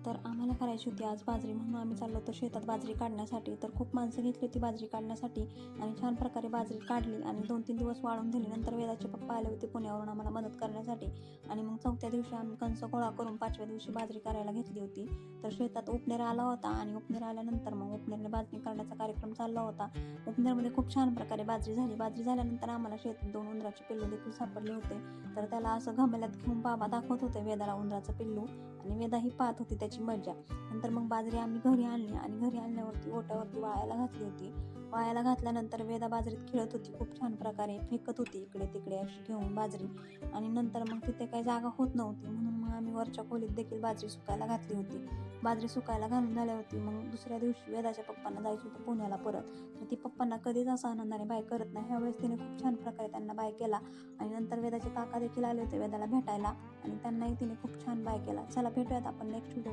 तर आम्हाला करायची होती आज बाजरी, म्हणून आम्ही चाललो होतो शेतात बाजरी काढण्यासाठी. तर खूप माणसं घेतली होती बाजरी काढण्यासाठी आणि छान प्रकारे बाजरी काढली आणि 2-3 दिवस वाळून दिली. नंतर वेदाचे पप्पा आले होते पुण्यावरून आम्हाला मदत करण्यासाठी आणि मग 4थ्या दिवशी आम्ही कणस गोळा करून 5व्या दिवशी बाजरी करायला घेतली होती. तर शेतात उपनेर आला होता आणि उपनेर आल्यानंतर मग उपनेरने बाजरी करण्याचा कार्यक्रम चालला होता. उपनेरमध्ये खूप छान प्रकारे बाजरी झाली. बाजरी झाल्यानंतर आम्हाला शेतात 2 उंदराचे पिल्लू देखील सापडले होते. तर त्याला असं घमेल्यात घेऊन बाबा दाखवत होते वेदाला उंदराचं पिल्लू आणि वेदाही पाहत होती त्याची मजा. नंतर मग बाजरी आम्ही घरी आणली आणि घरी आणल्यावरती ओट्यावरती वाळायला घातली होती. वाळायला घातल्यानंतर वेदा बाजरीत खेळत होती, खूप छान प्रकारे फेकत होती इकडे तिकडे अशी घेऊन बाजरी. आणि नंतर मग तिथे काही जागा होत नव्हती, म्हणून मग आम्ही वरच्या खोलीत देखील बाजरी सुकायला घातली होती. बाजरी सुकायला घालून झाल्यावरती मग दुसऱ्या दिवशी वेदाच्या पप्पांना जायचं होतं पुण्याला परत. तर ती पप्पांना कधीच असं आनंदाने बाय करत नाही, ह्यावेळेस तिने खूप छान प्रकारे त्यांना बाय केला. आणि नंतर वेदाचे काका देखील आले होते वेदाला भेटायला आणि त्यांनाही तिने खूप छान बाय केला. चला भेटूयात आपण नेक्स्ट व्हिडिओ.